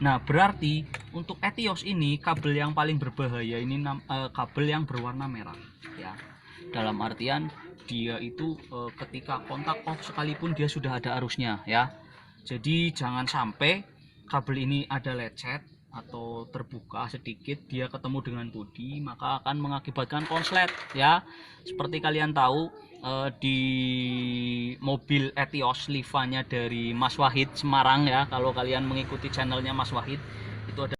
Nah, berarti untuk Etios ini kabel yang paling berbahaya ini kabel yang berwarna merah ya. Dalam artian dia itu ketika kontak off sekalipun dia sudah ada arusnya ya. Jadi jangan sampai kabel ini ada lecet atau terbuka sedikit, dia ketemu dengan bodi, maka akan mengakibatkan konslet ya. Seperti kalian tahu di mobil Etios Liva-nya dari Mas Wahid Semarang ya, kalau kalian mengikuti channelnya Mas Wahid itu ada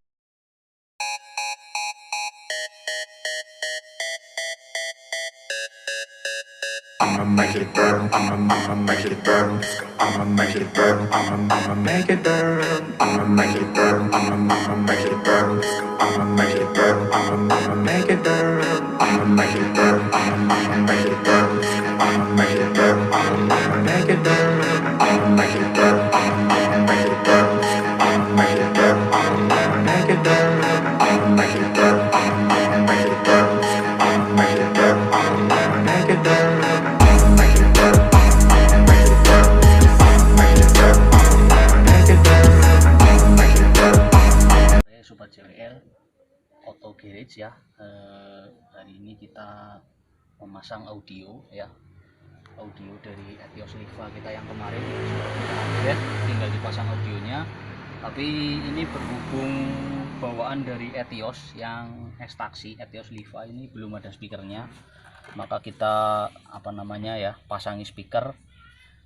I'ma make it burn, I'ma make it burn, I'ma make it burn, I'ma make it burn, I'ma make it burn, I'ma make it burn, I'ma make it burn, I'ma make it burn, I'ma make it burn, I'ma make it burn, I'ma make it burn, I'ma make it burn, I'ma make it burn, I'ma make it burn, I'ma make it burn, I'ma make it burn, I'ma make it burn, I'ma make it burn, I'ma make it burn, I'ma make it burn. Sobat JWL Auto Garage ya. Hari ini kita memasang audio ya, audio dari Etios Liva kita yang kemarin ya, tinggal dipasang audionya. Tapi ini berhubung bawaan dari Etios yang ekstaksi Etios Liva ini belum ada speakernya, maka kita pasangi speaker.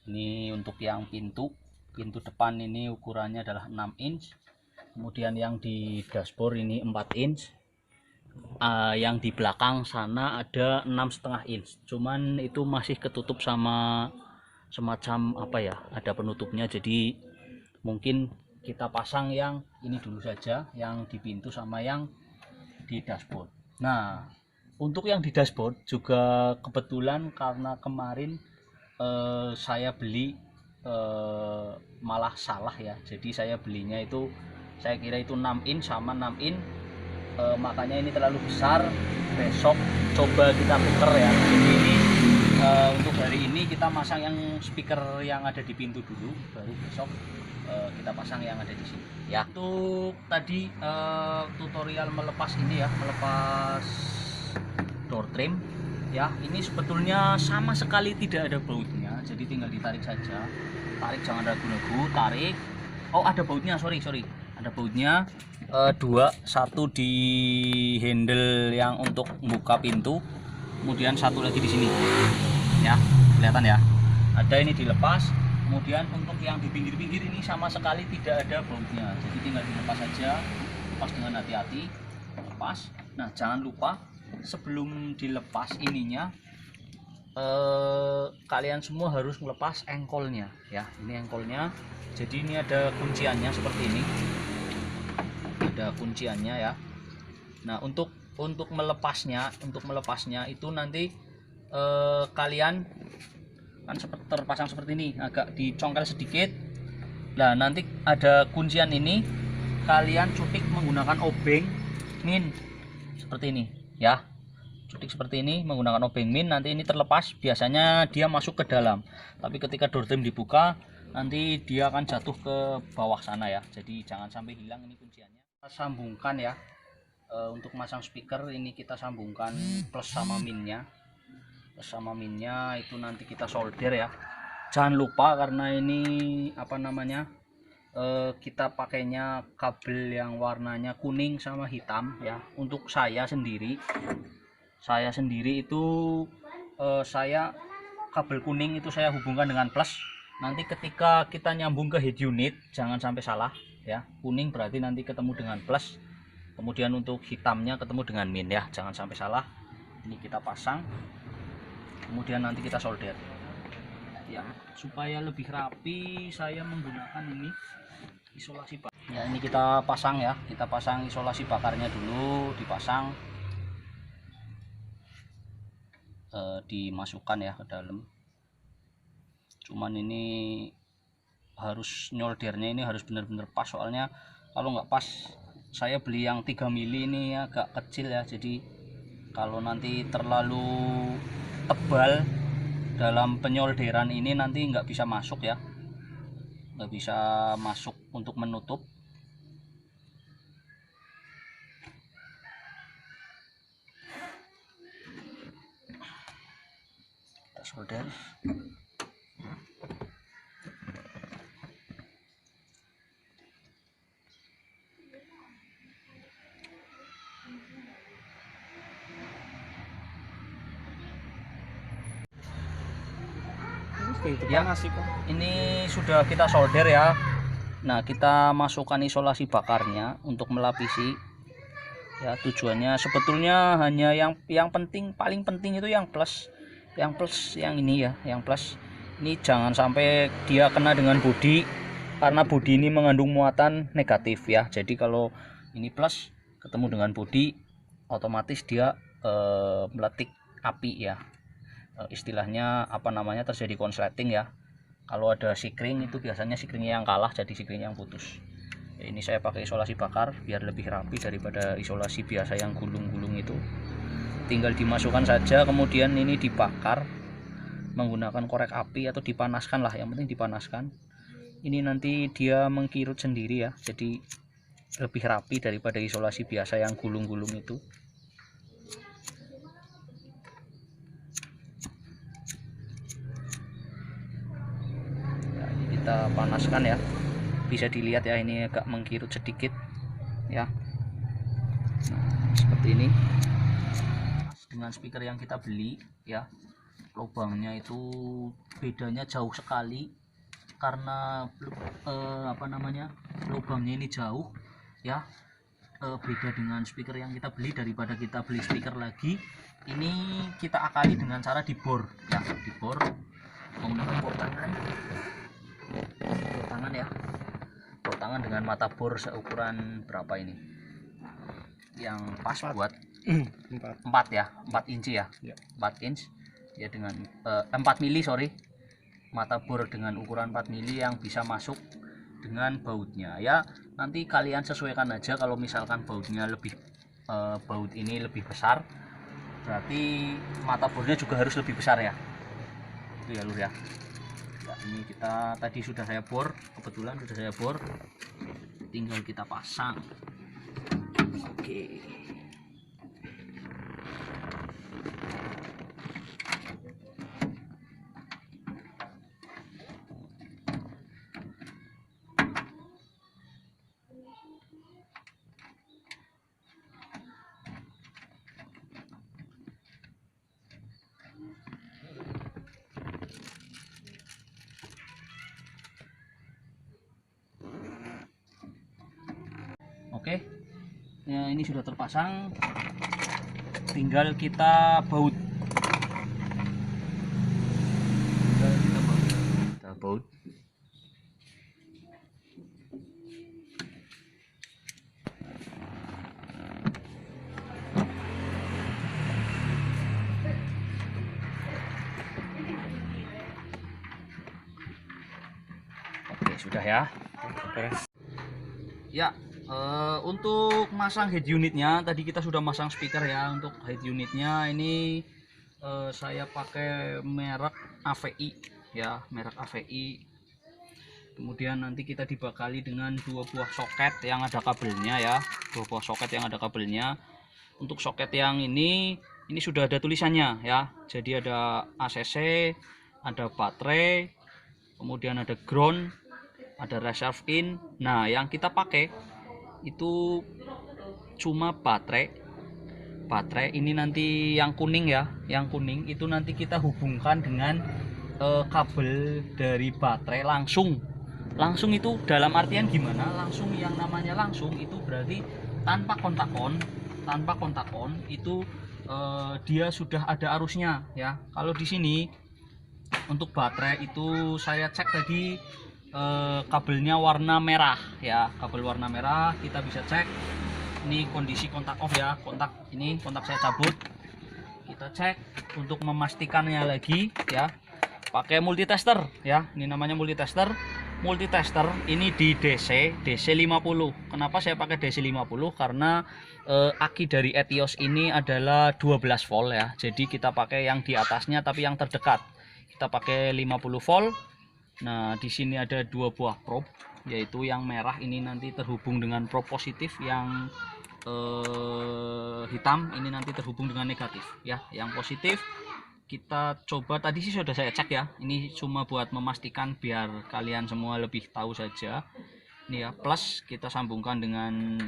Ini untuk yang pintu depan ini ukurannya adalah 6 inch. Kemudian yang di dashboard ini 4 inch, yang di belakang sana ada 6,5 inch, cuman itu masih ketutup sama semacam ada penutupnya, jadi mungkin kita pasang yang ini dulu saja, yang di pintu sama yang di dashboard. Nah, untuk yang di dashboard juga kebetulan karena kemarin saya beli malah salah ya, jadi saya belinya itu saya kira itu 6 inch sama 6 inch, makanya ini terlalu besar. Besok coba kita tuker ya. Jadi ini untuk hari ini kita masang yang speaker yang ada di pintu dulu, baru besok kita pasang yang ada di sini ya. Untuk tadi tutorial melepas ini ya, melepas door trim ya, ini sebetulnya sama sekali tidak ada bautnya, jadi tinggal ditarik saja. Tarik, jangan ragu-ragu, tarik. Oh, ada bautnya, sorry ada bautnya, dua, satu di handle yang untuk buka pintu, kemudian satu lagi di sini ya, kelihatan ya, ada ini dilepas. Kemudian untuk yang di pinggir-pinggir ini sama sekali tidak ada bautnya, jadi tinggal dilepas saja, lepas dengan hati-hati, lepas. Nah, jangan lupa sebelum dilepas ininya, kalian semua harus melepas engkolnya ya. Ini engkolnya, jadi ini ada kunciannya seperti ini, ada kunciannya ya. Nah, untuk melepasnya itu nanti kalian kan terpasang seperti ini, agak dicongkel sedikit. Nah, nanti ada kuncian ini, kalian cutik menggunakan obeng min seperti ini ya, cutik seperti ini menggunakan obeng min. Nanti ini terlepas, biasanya dia masuk ke dalam, tapi ketika door trim dibuka nanti dia akan jatuh ke bawah sana ya, jadi jangan sampai hilang ini kunciannya. Kita sambungkan ya, untuk masang speaker ini kita sambungkan plus sama minnya. Plus sama minnya itu nanti kita solder ya. Jangan lupa karena ini kita pakainya kabel yang warnanya kuning sama hitam ya. Untuk saya sendiri itu saya kabel kuning itu saya hubungkan dengan plus. Nanti ketika kita nyambung ke head unit jangan sampai salah ya, kuning berarti nanti ketemu dengan plus, kemudian untuk hitamnya ketemu dengan min ya, jangan sampai salah. Ini kita pasang, kemudian nanti kita solder ya. Supaya lebih rapi saya menggunakan ini isolasi bakar ya. Ini kita pasang ya, kita pasang isolasi bakarnya dulu, dipasang, dimasukkan ya ke dalam. Cuman ini harus nyoldernya ini harus benar-benar pas, soalnya kalau nggak pas, saya beli yang 3 mili ini agak kecil ya, jadi kalau nanti terlalu tebal dalam penyolderan ini nanti nggak bisa masuk ya, nggak bisa masuk untuk menutup. solder. Ya, ini sudah kita solder ya. Nah, kita masukkan isolasi bakarnya untuk melapisi. Ya, tujuannya sebetulnya hanya yang penting, paling penting itu yang plus yang ini ya, yang plus. Ini jangan sampai dia kena dengan bodi, karena bodi ini mengandung muatan negatif ya. Jadi kalau ini plus ketemu dengan bodi, otomatis dia meletik api ya. Istilahnya apa namanya, terjadi konsleting ya. Kalau ada sikring itu biasanya sikringnya yang kalah, jadi sikring yang putus. Ini saya pakai isolasi bakar biar lebih rapi daripada isolasi biasa yang gulung-gulung itu. Tinggal dimasukkan saja, kemudian ini dibakar menggunakan korek api atau dipanaskan lah, yang penting dipanaskan. Ini nanti dia mengkirut sendiri ya, jadi lebih rapi daripada isolasi biasa yang gulung-gulung itu. Kita panaskan ya, bisa dilihat ya, ini agak mengkirut sedikit ya. Nah, seperti ini. Dengan speaker yang kita beli ya, lubangnya itu bedanya jauh sekali karena apa namanya, lubangnya ini jauh ya. Beda dengan speaker yang kita beli, daripada kita beli speaker lagi. Ini kita akali dengan cara dibor ya, dibor menggunakan bor tangan ya, bor tangan dengan mata bor seukuran berapa ini yang pas 4. Buat 4 ya, 4 inci ya, 4 inch ya, dengan 4 mili sorry, mata bor dengan ukuran 4 mili yang bisa masuk dengan bautnya ya. Nanti kalian sesuaikan aja, kalau misalkan bautnya lebih baut ini lebih besar, berarti mata bornya juga harus lebih besar ya, itu ya lur ya. Nah, ini kita tadi sudah saya bor, kebetulan sudah saya bor, tinggal kita pasang. Oke. Oke, ya, ini sudah terpasang, tinggal kita baut. Kita baut. Oke, sudah ya. Ya. Untuk masang head unitnya tadi kita sudah masang speaker ya. Untuk head unitnya ini saya pakai merek AVI ya, merek AVI. Kemudian nanti kita dibekali dengan 2 buah soket yang ada kabelnya ya, 2 buah soket yang ada kabelnya. Untuk soket yang ini sudah ada tulisannya ya, jadi ada ACC, ada baterai, kemudian ada ground, ada reserve in. Nah, yang kita pakai itu cuma baterai ini nanti yang kuning ya, yang kuning itu nanti kita hubungkan dengan kabel dari baterai langsung itu dalam artian gimana, langsung yang namanya langsung itu berarti tanpa kontak on itu dia sudah ada arusnya ya. Kalau di sini untuk baterai itu saya cek tadi kabelnya warna merah ya, kabel warna merah. Kita bisa cek ini kondisi kontak off ya, kontak saya cabut. Kita cek untuk memastikannya lagi ya, pakai multitester ya. Ini namanya multitester ini di DC 50. Kenapa saya pakai DC 50? Karena aki dari Etios ini adalah 12 volt ya, jadi kita pakai yang di atasnya tapi yang terdekat kita pakai 50 volt. Nah, di sini ada 2 buah probe, yaitu yang merah ini nanti terhubung dengan probe positif, yang hitam ini nanti terhubung dengan negatif ya. Yang positif kita coba, tadi sih sudah saya cek ya, ini cuma buat memastikan biar kalian semua lebih tahu saja. Ini ya, plus kita sambungkan dengan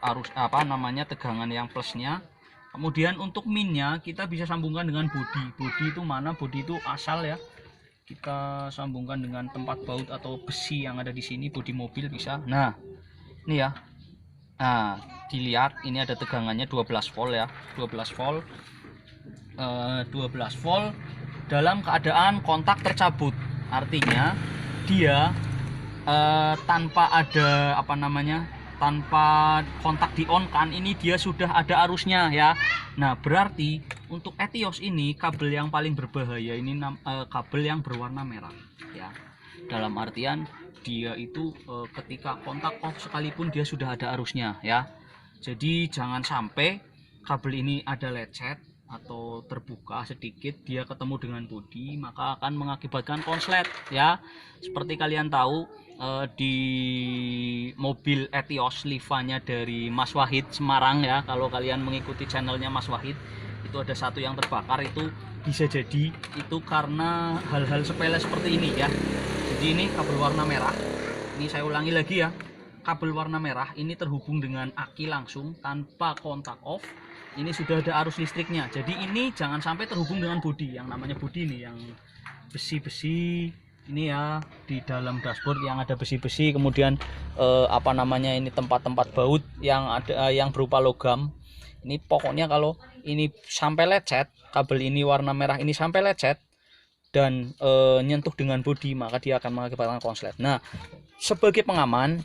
arus apa namanya, tegangan yang plusnya. Kemudian untuk minnya kita bisa sambungkan dengan bodi itu mana, bodi itu asal ya, kita sambungkan dengan tempat baut atau besi yang ada di sini, bodi mobil bisa. Nah ini ya, nah dilihat ini ada tegangannya 12 volt ya, 12 volt, 12 volt dalam keadaan kontak tercabut, artinya dia tanpa ada apa namanya, tanpa kontak di on kan, ini dia sudah ada arusnya ya. Nah berarti untuk Etios ini kabel yang paling berbahaya ini kabel yang berwarna merah ya, dalam artian dia itu ketika kontak off sekalipun dia sudah ada arusnya ya. Jadi jangan sampai kabel ini ada lecet atau terbuka sedikit, dia ketemu dengan bodi, maka akan mengakibatkan konslet ya. Seperti kalian tahu di mobil Etios Livanya dari Mas Wahid Semarang ya, kalau kalian mengikuti channelnya Mas Wahid, itu ada satu yang terbakar, itu bisa jadi itu karena hal-hal sepele seperti ini ya. Jadi ini kabel warna merah, ini saya ulangi lagi ya, kabel warna merah ini terhubung dengan aki langsung tanpa kontak off, ini sudah ada arus listriknya. Jadi ini jangan sampai terhubung dengan bodi, yang namanya bodi ini yang besi-besi ini ya, di dalam dashboard yang ada besi-besi, kemudian apa namanya, ini tempat-tempat baut yang ada yang berupa logam. Ini pokoknya kalau ini sampai lecet, kabel ini warna merah ini sampai lecet dan nyentuh dengan bodi, maka dia akan mengakibatkan konslet. Nah sebagai pengaman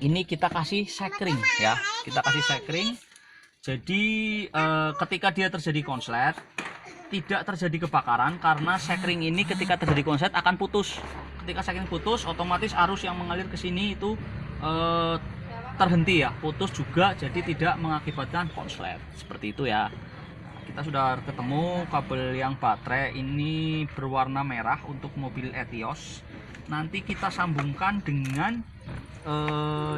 ini kita kasih sekring ya, kita kasih sekring. Jadi ketika dia terjadi konslet tidak terjadi kebakaran, karena sekring ini ketika terjadi konslet akan putus. Ketika sekring putus, otomatis arus yang mengalir ke sini itu terhenti ya, putus juga, jadi tidak mengakibatkan konslet seperti itu ya. Kita sudah ketemu kabel yang baterai ini berwarna merah untuk mobil Etios. Nanti kita sambungkan dengan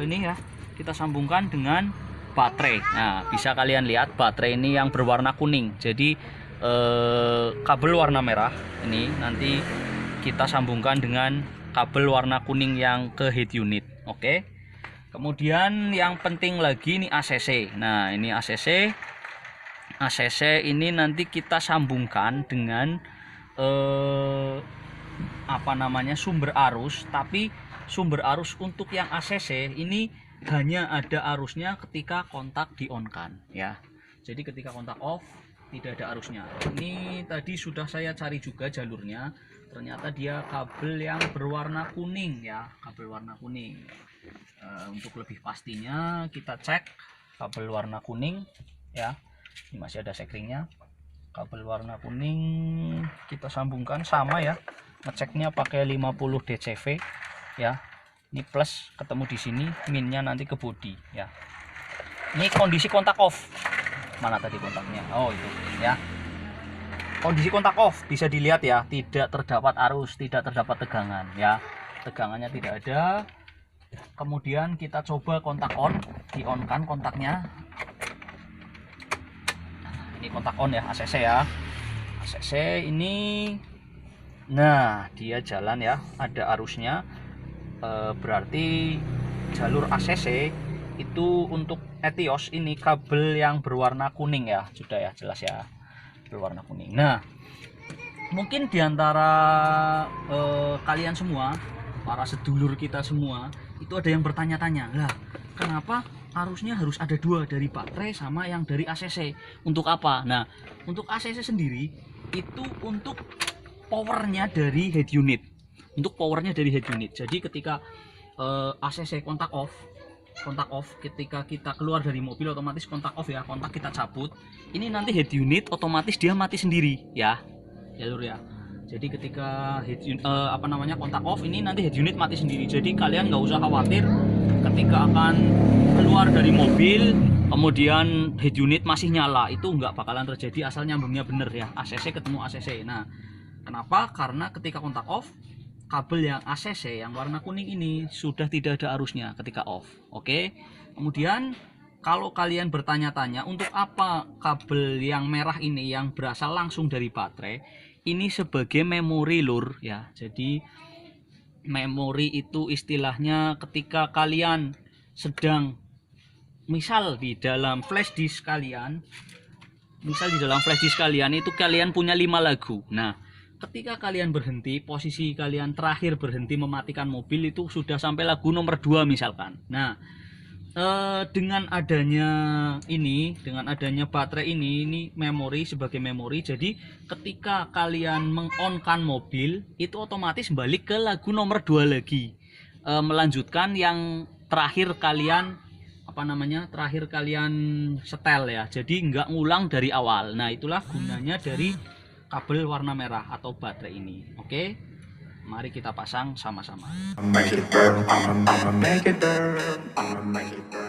ini ya, kita sambungkan dengan baterai. Nah bisa kalian lihat baterai ini yang berwarna kuning, jadi kabel warna merah ini nanti kita sambungkan dengan kabel warna kuning yang ke head unit. Oke. Kemudian yang penting lagi ini ACC. Nah ini ACC ini nanti kita sambungkan dengan apa namanya, sumber arus. Tapi sumber arus untuk yang ACC ini hanya ada arusnya ketika kontak di on kan ya. Jadi ketika kontak off tidak ada arusnya. Ini tadi sudah saya cari juga jalurnya, ternyata dia kabel yang berwarna kuning ya, kabel warna kuning. Untuk lebih pastinya kita cek kabel warna kuning ya, ini masih ada sekringnya. Kabel warna kuning kita sambungkan sama ya, ngeceknya pakai 50 dcv ya. Ini plus ketemu di sini, minnya nanti ke bodi ya. Ini kondisi kontak off. Mana tadi kontaknya? Oh itu ya. Kondisi kontak off bisa dilihat ya, tidak terdapat arus, tidak terdapat tegangan ya. Tegangannya tidak ada. Kemudian kita coba kontak on, di on kan kontaknya. Ini kontak on ya, ACC ya. ACC ini, nah dia jalan ya, ada arusnya. Berarti jalur ACC itu untuk Etios ini kabel yang berwarna kuning ya, sudah ya, jelas ya, berwarna kuning. Nah mungkin diantara kalian semua, para sedulur kita semua, itu ada yang bertanya-tanya, lah kenapa arusnya harus ada dua, dari baterai sama yang dari ACC, untuk apa? Nah untuk ACC sendiri itu untuk powernya dari head unit, untuk powernya dari head unit. Jadi ketika ACC kontak off, ketika kita keluar dari mobil otomatis kontak off ya, kontak kita cabut, ini nanti head unit otomatis dia mati sendiri ya, jalur ya. Jadi ketika head unit, kontak off, ini nanti head unit mati sendiri. Jadi kalian nggak usah khawatir ketika akan keluar dari mobil kemudian head unit masih nyala, itu nggak bakalan terjadi asal nyambungnya bener ya, ACC ketemu ACC. Nah kenapa? Karena ketika kontak off, kabel yang ACC yang warna kuning ini sudah tidak ada arusnya ketika off. Oke. Kemudian kalau kalian bertanya-tanya untuk apa kabel yang merah ini yang berasal langsung dari baterai, ini sebagai memori lur ya. Jadi memori itu istilahnya ketika kalian sedang misal di dalam flash disk kalian, itu kalian punya 5 lagu. Nah, ketika kalian berhenti, posisi kalian terakhir berhenti mematikan mobil itu sudah sampai lagu nomor 2 misalkan. Nah, dengan adanya baterai ini memori sebagai memori, jadi ketika kalian mengonkan mobil itu otomatis balik ke lagu nomor 2 lagi, melanjutkan yang terakhir kalian setel ya, jadi nggak ngulang dari awal. Nah, itulah gunanya dari kabel warna merah atau baterai ini. Oke, mari kita pasang sama-sama. Make it burn, I'ma make it burn, I'ma make it burn.